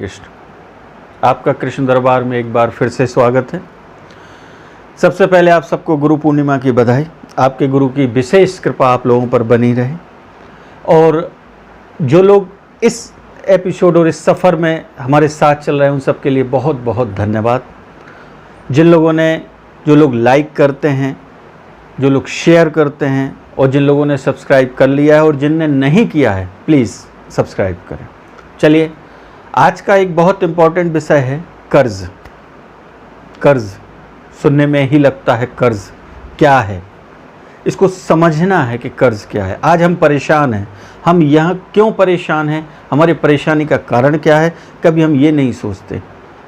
कृष्ण। आपका कृष्ण दरबार में एक बार फिर से स्वागत है। सबसे पहले आप सबको गुरु पूर्णिमा की बधाई। आपके गुरु की विशेष कृपा आप लोगों पर बनी रहे। और जो लोग इस एपिसोड और इस सफ़र में हमारे साथ चल रहे हैं उन सब के लिए बहुत बहुत धन्यवाद। जो लोग लाइक करते हैं, जो लोग शेयर करते हैं और जिन लोगों ने सब्सक्राइब कर लिया है और जिनने नहीं किया है प्लीज़ सब्सक्राइब करें। चलिए, आज का एक बहुत इम्पॉर्टेंट विषय है कर्ज। कर्ज सुनने में ही लगता है कर्ज क्या है, इसको समझना है कि कर्ज क्या है। आज हम परेशान हैं, हम यहाँ क्यों परेशान हैं, हमारी परेशानी का कारण क्या है, कभी हम ये नहीं सोचते।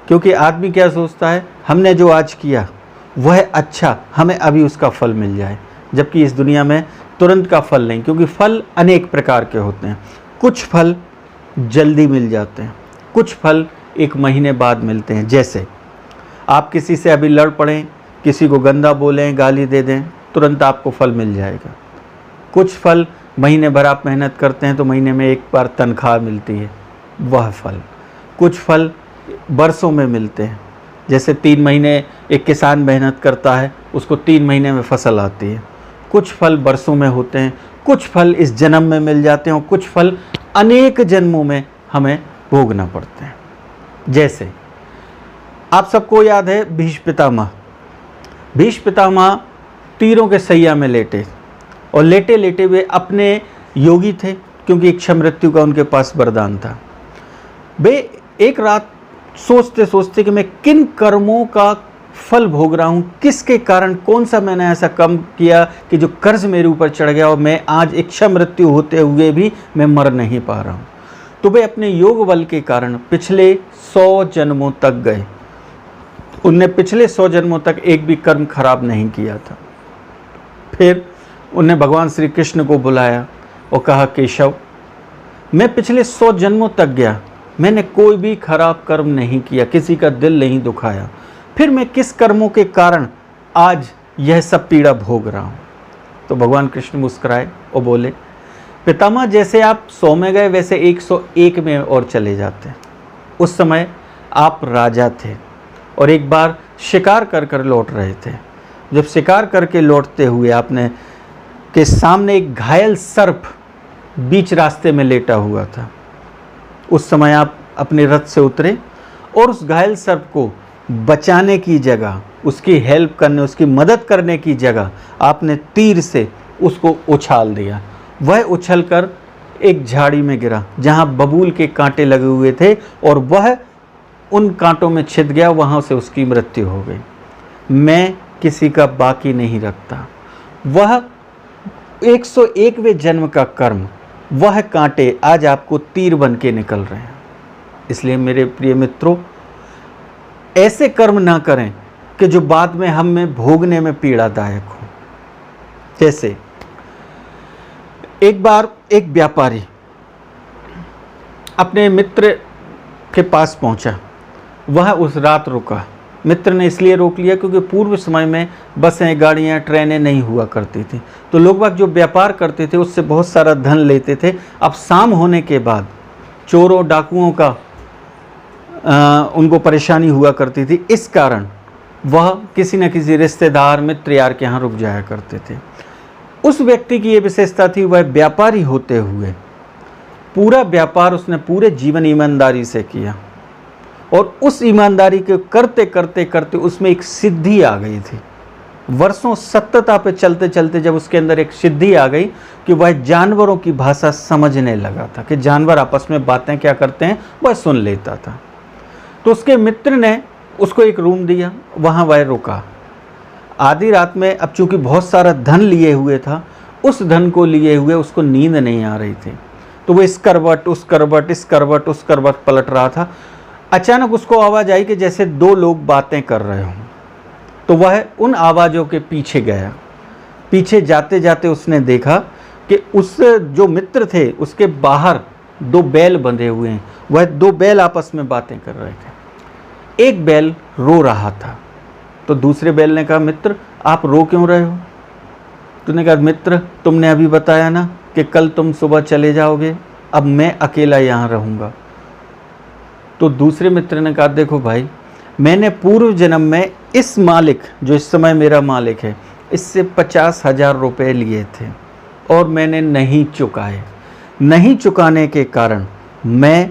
क्योंकि आदमी क्या सोचता है, हमने जो आज किया वह अच्छा, हमें अभी उसका फल मिल जाए। जबकि इस दुनिया में तुरंत का फल नहीं, क्योंकि फल अनेक प्रकार के होते हैं। कुछ फल जल्दी मिल जाते हैं, कुछ फल एक महीने बाद मिलते हैं। जैसे आप किसी से अभी लड़ पड़ें, किसी को गंदा बोलें, गाली दे दें, तुरंत आपको फल मिल जाएगा। कुछ फल महीने भर आप मेहनत करते हैं तो महीने में एक बार तनख्वाह मिलती है, वह फल। कुछ फल बरसों में मिलते हैं। जैसे 3 महीने एक किसान मेहनत करता है, उसको 3 महीने में फसल आती है। कुछ फल बरसों में होते हैं, कुछ फल इस जन्म में मिल जाते हैं और कुछ फल अनेक जन्मों में हमें भोगना पड़ते हैं। जैसे आप सबको याद है भीष्म पितामह। भीष्म पितामह तीरों के सैया में लेटे और लेटे लेटे वे अपने योगी थे, क्योंकि इच्छा मृत्यु का उनके पास वरदान था। वे एक रात सोचते सोचते कि मैं किन कर्मों का फल भोग रहा हूँ, किसके कारण, कौन सा मैंने ऐसा काम किया कि जो कर्ज मेरे ऊपर चढ़ गया और मैं आज इच्छा मृत्यु होते हुए भी मैं मर नहीं पा रहा हूँ। तो वे अपने योग बल के कारण पिछले 100 जन्मों तक गए। उनने पिछले 100 जन्मों तक एक भी कर्म खराब नहीं किया था। फिर उनने भगवान श्री कृष्ण को बुलाया और कहा, केशव, मैं पिछले 100 जन्मों तक गया, मैंने कोई भी खराब कर्म नहीं किया, किसी का दिल नहीं दुखाया, फिर मैं किस कर्मों के कारण आज यह सब पीड़ा भोग रहा हूँ। तो भगवान कृष्ण मुस्कुराए और बोले, पितामह, जैसे आप 100 में गए वैसे 101 में और चले जाते। उस समय आप राजा थे और एक बार शिकार कर लौट रहे थे। जब शिकार करके लौटते हुए आपने के सामने एक घायल सर्प बीच रास्ते में लेटा हुआ था। उस समय आप अपने रथ से उतरे और उस घायल सर्प को बचाने की जगह, उसकी हेल्प करने, उसकी मदद करने की जगह आपने तीर से उसको उछाल दिया। वह उछलकर एक झाड़ी में गिरा जहां बबूल के कांटे लगे हुए थे और वह उन कांटों में छिद गया, वहां से उसकी मृत्यु हो गई। मैं किसी का बाकी नहीं रखता। वह 101वें जन्म का कर्म, वह कांटे आज आपको तीर बन के निकल रहे हैं। इसलिए मेरे प्रिय मित्रों, ऐसे कर्म ना करें कि जो बाद में हम में भोगने में पीड़ादायक हो। जैसे एक बार एक व्यापारी अपने मित्र के पास पहुंचा, वह उस रात रुका। मित्र ने इसलिए रोक लिया क्योंकि पूर्व समय में बसें, गाड़ियाँ, ट्रेनें नहीं हुआ करती थी, तो लोग बाग जो व्यापार करते थे उससे बहुत सारा धन लेते थे। अब शाम होने के बाद चोरों, डाकुओं का उनको परेशानी हुआ करती थी। इस कारण वह किसी न किसी रिश्तेदार, मित्र यार के यहाँ रुक जाया करते थे। उस व्यक्ति की ये विशेषता थी, वह व्यापारी होते हुए पूरा व्यापार उसने पूरे जीवन ईमानदारी से किया और उस ईमानदारी के करते करते करते उसमें एक सिद्धि आ गई थी। वर्षों सत्यता पे चलते चलते जब उसके अंदर एक सिद्धि आ गई कि वह जानवरों की भाषा समझने लगा था, कि जानवर आपस में बातें क्या करते हैं वह सुन लेता था। तो उसके मित्र ने उसको एक रूम दिया, वहाँ वह रुका। आधी रात में, अब चूंकि बहुत सारा धन लिए हुए था, उस धन को लिए हुए उसको नींद नहीं आ रही थी, तो वो इस करवट उस करवट, इस करवट उस करवट पलट रहा था। अचानक उसको आवाज़ आई कि जैसे 2 लोग बातें कर रहे हों। तो वह उन आवाज़ों के पीछे गया। पीछे जाते जाते उसने देखा कि उस जो मित्र थे उसके बाहर 2 बैल बंधे हुए हैं। वह 2 बैल आपस में बातें कर रहे थे। एक बैल रो रहा था, तो दूसरे बैल ने कहा, मित्र आप रो क्यों रहे हो? तूने कहा, मित्र तुमने अभी बताया ना कि कल तुम सुबह चले जाओगे, अब मैं अकेला यहाँ रहूँगा। तो दूसरे मित्र ने कहा देखो भाई, मैंने पूर्व जन्म में इस मालिक, जो इस समय मेरा मालिक है, इससे 50,000 रुपये लिए थे और मैंने नहीं चुकाए। नहीं चुकाने के कारण मैं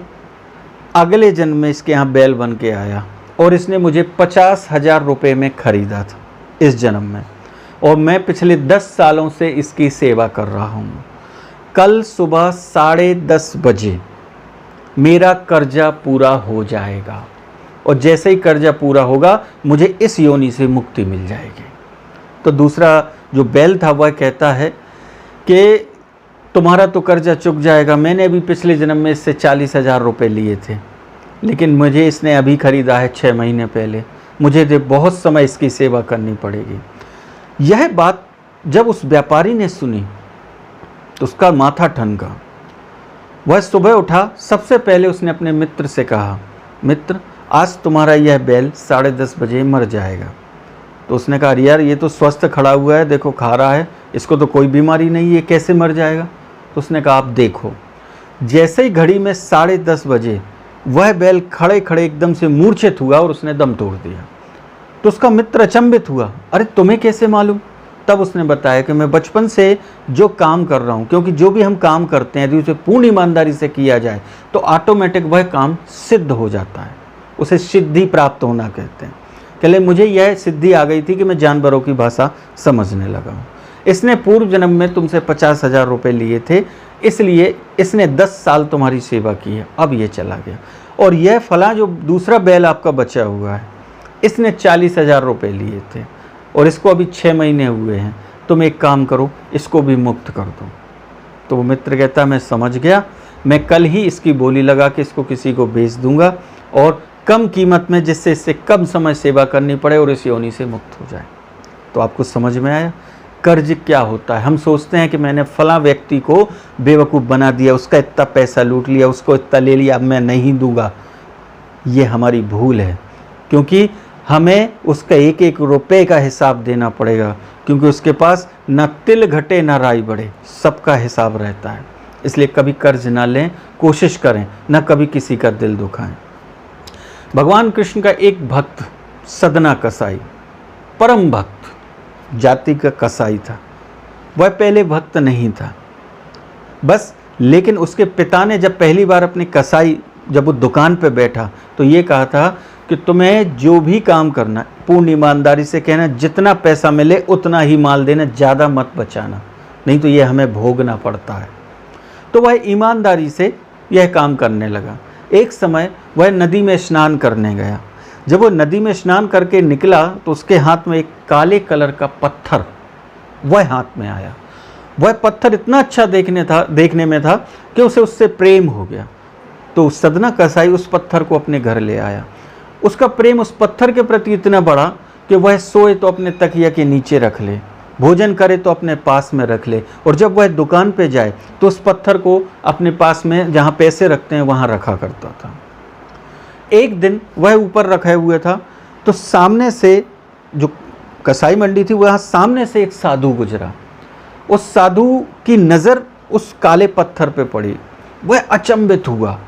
अगले जन्म में इसके यहाँ बैल बन के आया और इसने मुझे 50,000 रुपये में ख़रीदा था इस जन्म में, और मैं पिछले 10 सालों से इसकी सेवा कर रहा हूँ। कल सुबह 10:30 बजे मेरा कर्जा पूरा हो जाएगा और जैसे ही कर्जा पूरा होगा मुझे इस योनि से मुक्ति मिल जाएगी। तो दूसरा जो बैल था वह कहता है कि तुम्हारा तो कर्जा चुक जाएगा, मैंने अभी पिछले जन्म में इससे 40,000 रुपये लिए थे, लेकिन मुझे इसने अभी ख़रीदा है 6 महीने पहले, मुझे बहुत समय इसकी सेवा करनी पड़ेगी। यह बात जब उस व्यापारी ने सुनी तो उसका माथा ठनका। वह सुबह उठा, सबसे पहले उसने अपने मित्र से कहा, मित्र आज तुम्हारा यह बैल 10:30 बजे मर जाएगा। तो उसने कहा यार ये तो स्वस्थ खड़ा हुआ है, देखो खा रहा है, इसको तो कोई बीमारी नहीं है, कैसे मर जाएगा। तो उसने कहा आप देखो। जैसे ही घड़ी में 10:30 बजे वह बैल खड़े खड़े एकदम से मूर्छित हुआ और उसने दम तोड़ दिया। तो उसका मित्र अचंभित हुआ, अरे तुम्हें कैसे मालूम। तब उसने बताया कि मैं बचपन से जो काम कर रहा हूँ, क्योंकि जो भी हम काम करते हैं यदि उसे पूर्ण ईमानदारी से किया जाए तो ऑटोमेटिक वह काम सिद्ध हो जाता है, उसे सिद्धि प्राप्त होना कहते हैं। कहले मुझे यह सिद्धि आ गई थी कि मैं जानवरों की भाषा समझने लगा हूँ। इसने पूर्व जन्म में तुमसे 50,000 रुपये लिए थे, इसलिए इसने 10 साल तुम्हारी सेवा की है, अब ये चला गया। और यह फला जो दूसरा बैल आपका बचा हुआ है, इसने 40,000 रुपये लिए थे और इसको अभी 6 महीने हुए हैं, तुम एक काम करो इसको भी मुक्त कर दो। तो वो मित्र कहता मैं समझ गया, मैं कल ही इसकी बोली लगा के इसको किसी को बेच दूंगा और कम कीमत में, जिससे इससे कम समय सेवा करनी पड़े और इस योनि से मुक्त हो जाए। तो आपको समझ में आया कर्ज क्या होता है। हम सोचते हैं कि मैंने फला व्यक्ति को बेवकूफ़ बना दिया, उसका इतना पैसा लूट लिया, उसको इतना ले लिया, अब मैं नहीं दूंगा। ये हमारी भूल है, क्योंकि हमें उसका एक एक रुपये का हिसाब देना पड़ेगा, क्योंकि उसके पास न तिल घटे न राई बढ़े, सबका हिसाब रहता है। इसलिए कभी कर्ज ना लें, कोशिश करें न कभी किसी का दिल दुखाएं। भगवान कृष्ण का एक भक्त सदना कसाई, परम भक्त जाति का कसाई था। वह पहले भक्त नहीं था बस, लेकिन उसके पिता ने जब पहली बार अपने कसाई, जब वो दुकान पे बैठा तो ये कहा था कि तुम्हें जो भी काम करना पूर्ण ईमानदारी से कहना, जितना पैसा मिले उतना ही माल देना, ज़्यादा मत बचाना, नहीं तो ये हमें भोगना पड़ता है। तो वह ईमानदारी से यह काम करने लगा। एक समय वह नदी में स्नान करने गया। जब वो नदी में स्नान करके निकला तो उसके हाथ में एक काले कलर का पत्थर वह हाथ में आया। वह पत्थर इतना अच्छा देखने में था कि उसे उससे प्रेम हो गया। तो सदना कसाई उस पत्थर को अपने घर ले आया। उसका प्रेम उस पत्थर के प्रति इतना बड़ा कि वह सोए तो अपने तकिया के नीचे रख ले, भोजन करे तो अपने पास में रख ले, और जब वह दुकान पे जाए तो उस पत्थर को अपने पास में जहाँ पैसे रखते हैं वहाँ रखा करता था। एक दिन वह ऊपर रखे हुए था तो सामने से, जो कसाई मंडी थी वहाँ सामने से एक साधु गुजरा। उस साधु की नज़र उस काले पत्थर पे पड़ी। वह अचंभित हुआ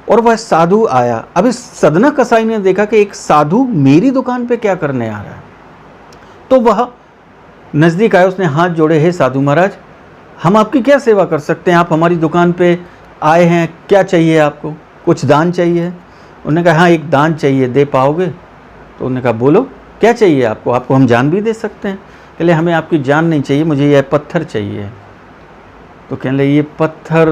और वह साधु आया। अब इस सदना कसाई ने देखा कि एक साधु मेरी दुकान पे क्या करने आ रहा है। तो वह नज़दीक आया, उसने हाथ जोड़े, हे साधु महाराज, हम आपकी क्या सेवा कर सकते हैं? आप हमारी दुकान पे आए हैं, क्या चाहिए आपको? कुछ दान चाहिए? उन्होंने कहा हाँ एक दान चाहिए, दे पाओगे? तो उन्होंने कहा बोलो क्या चाहिए आपको? आपको हम जान भी दे सकते हैं। कहले हमें आपकी जान नहीं चाहिए, मुझे यह पत्थर चाहिए। तो कहले ये पत्थर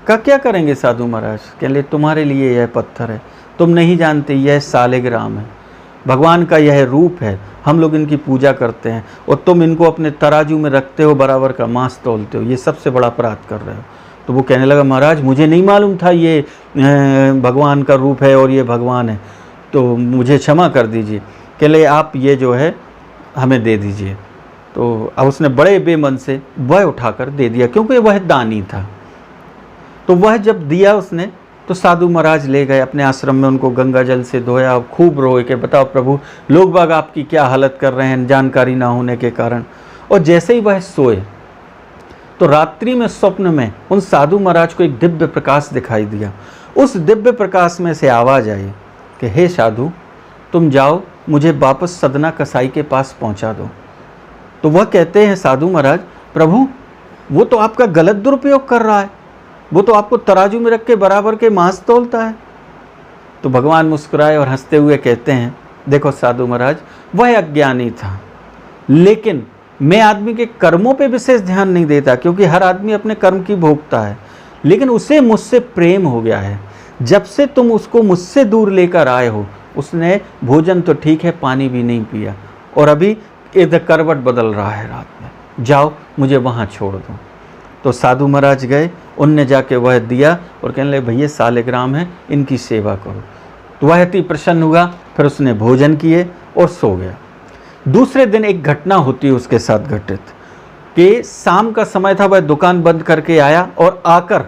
का क्या करेंगे साधु महाराज? कहले तुम्हारे लिए यह पत्थर है, तुम नहीं जानते यह सालिग्राम है, भगवान का यह रूप है, हम लोग इनकी पूजा करते हैं और तुम इनको अपने तराजू में रखते हो, बराबर का मांस तोलते हो, ये सबसे बड़ा अपराध कर रहे हो। तो वो कहने लगा महाराज मुझे नहीं मालूम था ये भगवान का रूप है और ये भगवान है, तो मुझे क्षमा कर दीजिए। कहले आप ये जो है हमें दे दीजिए। तो अब उसने बड़े बेमन से वह उठाकर दे दिया, क्योंकि वह दानी था। तो वह जब दिया उसने तो साधु महाराज ले गए अपने आश्रम में, उनको गंगा जल से धोया, खूब रोए कि बताओ प्रभु लोग बाग आपकी क्या हालत कर रहे हैं जानकारी ना होने के कारण। और जैसे ही वह सोए तो रात्रि में स्वप्न में उन साधु महाराज को एक दिव्य प्रकाश दिखाई दिया। उस दिव्य प्रकाश में से आवाज़ आई कि हे साधु, तुम जाओ, मुझे वापस सदना कसाई के पास पहुंचा दो। तो वह कहते हैं साधु महाराज, प्रभु वो तो आपका गलत दुरुपयोग कर रहा है, वो तो आपको तराजू में रख के बराबर के मांस तोलता है। तो भगवान मुस्कुराए और हंसते हुए कहते हैं, देखो साधु महाराज, वह अज्ञानी था, लेकिन मैं आदमी के कर्मों पे विशेष ध्यान नहीं देता, क्योंकि हर आदमी अपने कर्म की भोगता है, लेकिन उसे मुझसे प्रेम हो गया है। जब से तुम उसको मुझसे दूर लेकर आए हो, उसने भोजन तो ठीक है, पानी भी नहीं पिया, और अभी इधर करवट बदल रहा है रात में, जाओ मुझे वहाँ छोड़ दो। तो साधु महाराज गए, उनने जाके वह दिया और कहने लगे, भैया सालिग्राम है, इनकी सेवा करो। तो वह अति प्रसन्न हुआ, फिर उसने भोजन किए और सो गया। दूसरे दिन एक घटना होती है उसके साथ घटित कि शाम का समय था, वह दुकान बंद करके आया और आकर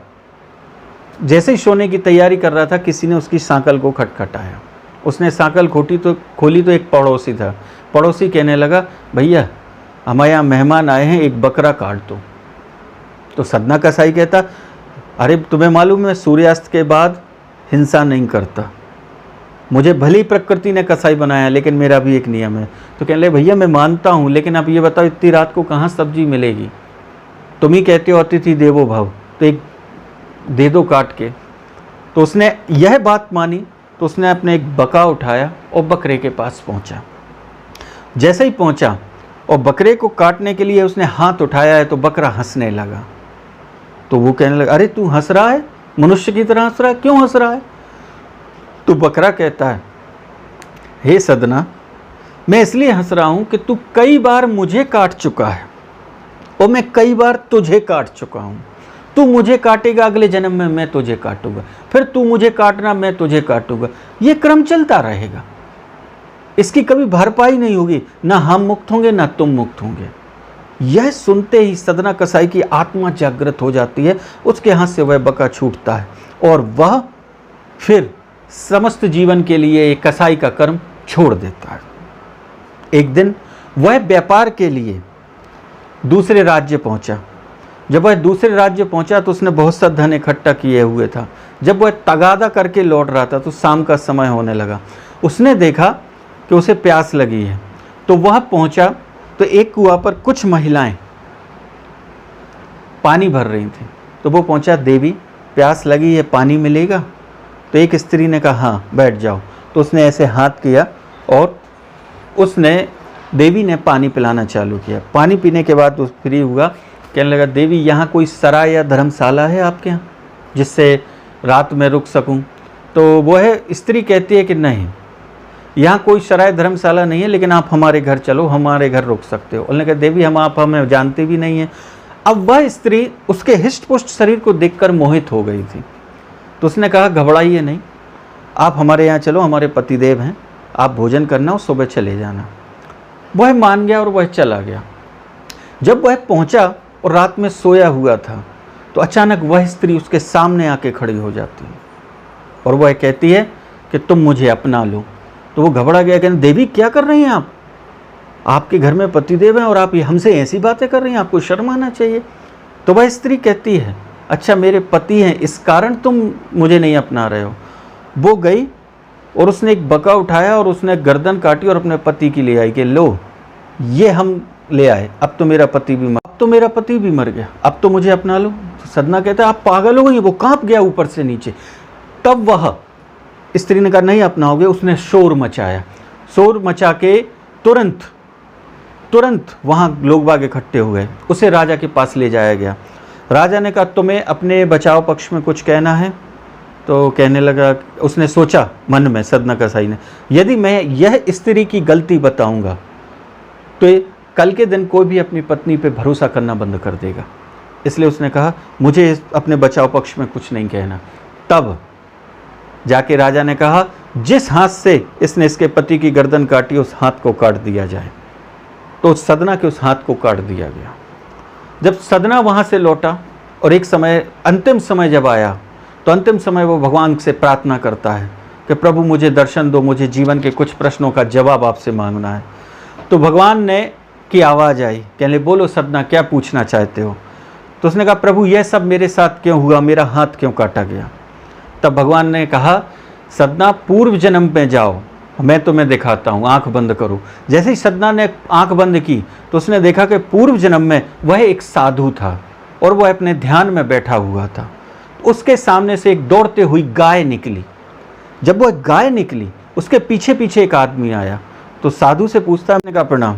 जैसे ही सोने की तैयारी कर रहा था, किसी ने उसकी सांकल को खटखटाया। उसने सांकल खोली तो एक पड़ोसी था। पड़ोसी कहने लगा, भैया हमारे यहाँ मेहमान आए हैं, एक बकरा काट दो। तो सदना कसाई कहता, अरे तुम्हें मालूम है सूर्यास्त के बाद हिंसा नहीं करता, मुझे भली प्रकृति ने कसाई बनाया, लेकिन मेरा भी एक नियम है। तो कहने लगे, भैया मैं मानता हूँ, लेकिन आप ये बताओ इतनी रात को कहाँ सब्जी मिलेगी? तुम ही कहते हो अतिथि देवो भव, तो एक दे दो काट के। तो उसने यह बात मानी, तो उसने अपने एक बका उठाया और बकरे के पास पहुँचा। जैसे ही पहुँचा और बकरे को काटने के लिए उसने हाथ उठाया है, तो बकरा हंसने लगा। तो वो कहने लगा, अरे तू हंस रहा है, मनुष्य की तरह हंस रहा है, क्यों हंस रहा है? तो बकरा कहता है, हे सदना, मैं इसलिए हंस रहा हूं कि तू कई बार मुझे काट चुका है और मैं कई बार तुझे काट चुका हूं। तू मुझे काटेगा, अगले जन्म में मैं तुझे काटूंगा, फिर तू मुझे काटना, मैं तुझे काटूंगा। ये क्रम चलता रहेगा, इसकी कभी भरपाई नहीं होगी, ना हम मुक्त होंगे ना तुम मुक्त होंगे। यह सुनते ही सदना कसाई की आत्मा जागृत हो जाती है, उसके हाथ से वह बका छूटता है और वह फिर समस्त जीवन के लिए एक कसाई का कर्म छोड़ देता है। एक दिन वह व्यापार के लिए दूसरे राज्य पहुंचा। जब वह दूसरे राज्य पहुंचा तो उसने बहुत सा धन इकट्ठा किए हुए था। जब वह तगादा करके लौट रहा था तो शाम का समय होने लगा। उसने देखा कि उसे प्यास लगी है, तो वह पहुंचा तो एक कुआं पर कुछ महिलाएं पानी भर रही थीं। तो वो पहुंचा, देवी प्यास लगी है, पानी मिलेगा? तो एक स्त्री ने कहा, हाँ बैठ जाओ। तो उसने ऐसे हाथ किया और उसने देवी ने पानी पिलाना चालू किया। पानी पीने के बाद वो फ्री हुआ, कहने लगा, देवी यहाँ कोई सराय या धर्मशाला है आपके यहाँ जिससे रात में रुक सकूँ? तो वह स्त्री कहती है कि नहीं, यहाँ कोई सराय धर्मशाला नहीं है, लेकिन आप हमारे घर चलो, हमारे घर रुक सकते हो। उन्होंने कहा, देवी आप हमें जानते भी नहीं हैं। अब वह स्त्री उसके हिष्ट पुष्ट शरीर को देखकर मोहित हो गई थी। तो उसने कहा, घबराइए नहीं, आप हमारे यहाँ चलो, हमारे पतिदेव हैं, आप भोजन करना और सुबह चले जाना। वह मान गया और वह चला गया। जब वह पहुँचा और रात में सोया हुआ था तो अचानक वह स्त्री उसके सामने आके खड़ी हो जाती है और वह कहती है कि तुम मुझे अपना लो। तो वो घबरा गया, कहने, देवी क्या कर रही हैं आप? आपके घर में पतिदेव हैं और आप हमसे ऐसी बातें कर रही हैं, आपको शर्म आना चाहिए। तो वह स्त्री कहती है, अच्छा मेरे पति हैं, इस कारण तुम मुझे नहीं अपना रहे हो। वो गई और उसने एक बका उठाया और उसने गर्दन काटी और अपने पति की ले आई कि लो ये हम ले आए, अब तो मेरा पति भी मर गया, अब तो मुझे अपना लो। तो सदना कहता है, आप पागल हो गई? वो कांप गया ऊपर से नीचे। तब वह स्त्री ने कहा, नहीं अपनाओगे। उसने शोर मचाया, शोर मचा के तुरंत वहाँ लोग बाग इकट्ठे हुए, उसे राजा के पास ले जाया गया। राजा ने कहा, तुम्हें अपने बचाव पक्ष में कुछ कहना है? तो कहने लगा, उसने सोचा मन में, सदना कसाई ने, यदि मैं यह स्त्री की गलती बताऊंगा तो कल के दिन कोई भी अपनी पत्नी पे भरोसा करना बंद कर देगा, इसलिए उसने कहा मुझे अपने बचाव पक्ष में कुछ नहीं कहना। तब जाके राजा ने कहा, जिस हाथ से इसने इसके पति की गर्दन काटी उस हाथ को काट दिया जाए। तो सदना के उस हाथ को काट दिया गया। जब सदना वहाँ से लौटा और एक समय अंतिम समय जब आया तो अंतिम समय वो भगवान से प्रार्थना करता है कि प्रभु मुझे दर्शन दो, मुझे जीवन के कुछ प्रश्नों का जवाब आपसे मांगना है। तो भगवान ने की आवाज़ आई, कहने बोलो सदना क्या पूछना चाहते हो? तो उसने कहा, प्रभु यह सब मेरे साथ क्यों हुआ, मेरा हाथ क्यों काटा गया? तब भगवान ने कहा सदना पूर्व जन्म में जाओ, मैं तुम्हें दिखाता हूँ, आंख बंद करो। जैसे ही सदना ने आंख बंद की तो उसने देखा कि पूर्व जन्म में वह एक साधु था और वह अपने ध्यान में बैठा हुआ था। उसके सामने से एक दौड़ते हुई गाय निकली। जब वह गाय निकली उसके पीछे पीछे एक आदमी आया तो साधु से पूछता है, हमने कहा प्रणाम।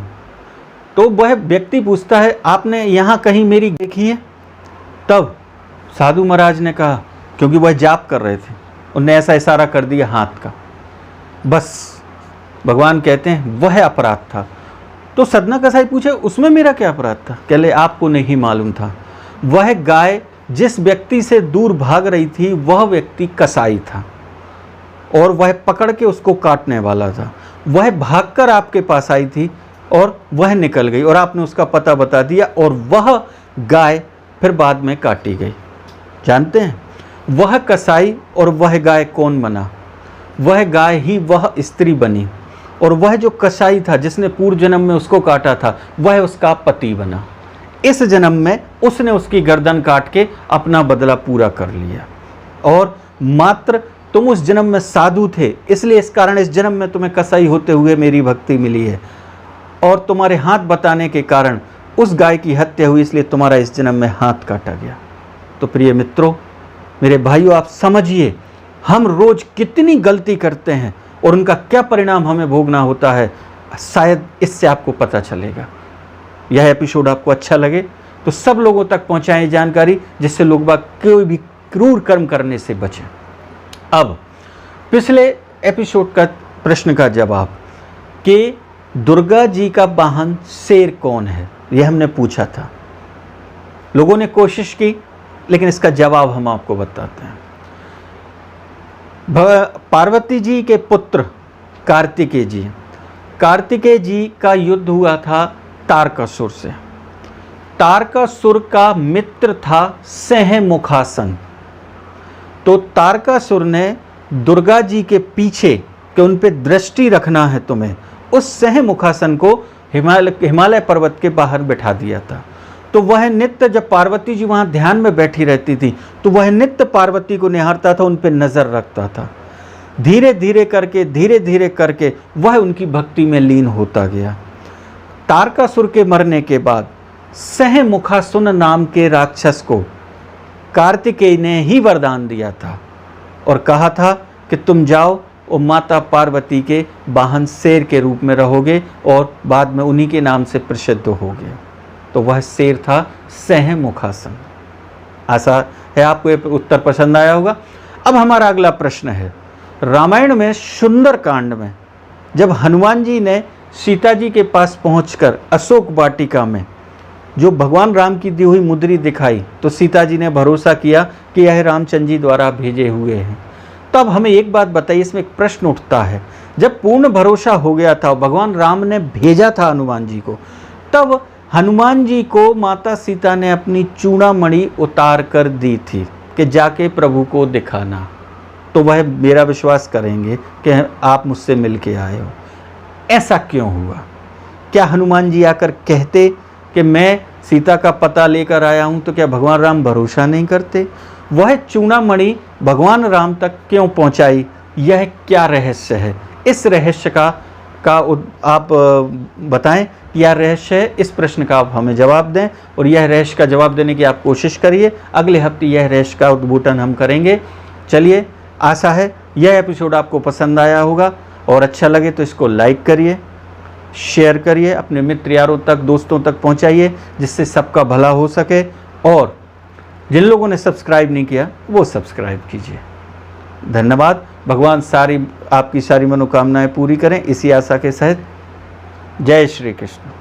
तो वह व्यक्ति पूछता है, आपने यहाँ कहीं मेरी देखी है? तब साधु महाराज ने कहा, क्योंकि वह जाप कर रहे थे, उनने ऐसा इशारा कर दिया हाथ का। बस भगवान कहते हैं वह अपराध था। तो सदना कसाई पूछे, उसमें मेरा क्या अपराध था? कहले आपको नहीं मालूम था, वह गाय जिस व्यक्ति से दूर भाग रही थी वह व्यक्ति कसाई था और वह पकड़ के उसको काटने वाला था। वह भागकर आपके पास आई थी और वह निकल गई और आपने उसका पता बता दिया और वह गाय फिर बाद में काटी गई। जानते हैं वह कसाई और वह गाय कौन बना? वह गाय ही वह स्त्री बनी और वह जो कसाई था जिसने पूर्व जन्म में उसको काटा था वह उसका पति बना। इस जन्म में उसने उसकी गर्दन काट के अपना बदला पूरा कर लिया। और मात्र तुम उस जन्म में साधु थे, इसलिए इस कारण इस जन्म में तुम्हें कसाई होते हुए मेरी भक्ति मिली है और तुम्हारे हाथ बताने के कारण उस गाय की हत्या हुई, इसलिए तुम्हारा इस जन्म में हाथ काटा गया। तो प्रिय मित्रों, मेरे भाइयों, आप समझिए हम रोज कितनी गलती करते हैं और उनका क्या परिणाम हमें भोगना होता है। शायद इससे आपको पता चलेगा। यह एपिसोड आपको अच्छा लगे तो सब लोगों तक पहुंचाएं जानकारी, जिससे लोग बाग कोई भी क्रूर कर्म करने से बचें। अब पिछले एपिसोड का प्रश्न का जवाब कि दुर्गा जी का वाहन शेर कौन है, यह हमने पूछा था। लोगों ने कोशिश की, लेकिन इसका जवाब हम आपको बताते हैं। पार्वती जी के पुत्र कार्तिकेय जी का युद्ध हुआ था तारकासुर से। तारकासुर का मित्र था सहमुखासन। तो तारकासुर ने दुर्गा जी के पीछे कि उन पे दृष्टि रखना है तुम्हें, उस सहमुखासन को हिमालय पर्वत के बाहर बिठा दिया था। तो वह नित्य, जब पार्वती जी वहाँ ध्यान में बैठी रहती थी तो वह नित्य पार्वती को निहारता था, उन पे नज़र रखता था। धीरे धीरे करके वह उनकी भक्ति में लीन होता गया। तारकासुर के मरने के बाद सहमुखासुन नाम के राक्षस को कार्तिकेय ने ही वरदान दिया था और कहा था कि तुम जाओ और माता पार्वती के वाहन शेर के रूप में रहोगे और बाद में उन्हीं के नाम से प्रसिद्ध होगे। तो वह शेर था सहमुखासन। आशा है आपको ये उत्तर पसंद आया होगा। अब हमारा अगला प्रश्न है, रामायण में सुंदरकांड में जब हनुमान जी ने सीता जी के पास पहुंचकर अशोक वाटिका में जो भगवान राम की दी हुई मुद्री दिखाई तो सीता जी ने भरोसा किया कि यह रामचंद्र जी द्वारा भेजे हुए हैं। तब हमें एक बात बताइए, इसमें एक प्रश्न उठता है, जब पूर्ण भरोसा हो गया था, भगवान राम ने भेजा था हनुमान जी को, तब हनुमान जी को माता सीता ने अपनी चूड़ामणि उतार कर दी थी कि जाके प्रभु को दिखाना, तो वह मेरा विश्वास करेंगे कि आप मुझसे मिल के आए हो। ऐसा क्यों हुआ? क्या हनुमान जी आकर कहते कि मैं सीता का पता लेकर आया हूं, तो क्या भगवान राम भरोसा नहीं करते? वह चूड़ामणि भगवान राम तक क्यों पहुंचाई? यह क्या रहस्य है? इस रहस्य का आप बताएं। यह रहस्य है, इस प्रश्न का आप हमें जवाब दें और यह रहस्य का जवाब देने की आप कोशिश करिए। अगले हफ्ते यह रहस्य का उद्घाटन हम करेंगे। चलिए, आशा है यह एपिसोड आपको पसंद आया होगा और अच्छा लगे तो इसको लाइक करिए, शेयर करिए, अपने मित्र यारों तक, दोस्तों तक पहुंचाइए, जिससे सबका भला हो सके। और जिन लोगों ने सब्सक्राइब नहीं किया वो सब्सक्राइब कीजिए। धन्यवाद। भगवान आपकी सारी मनोकामनाएं पूरी करें, इसी आशा के साथ। जय श्री कृष्ण।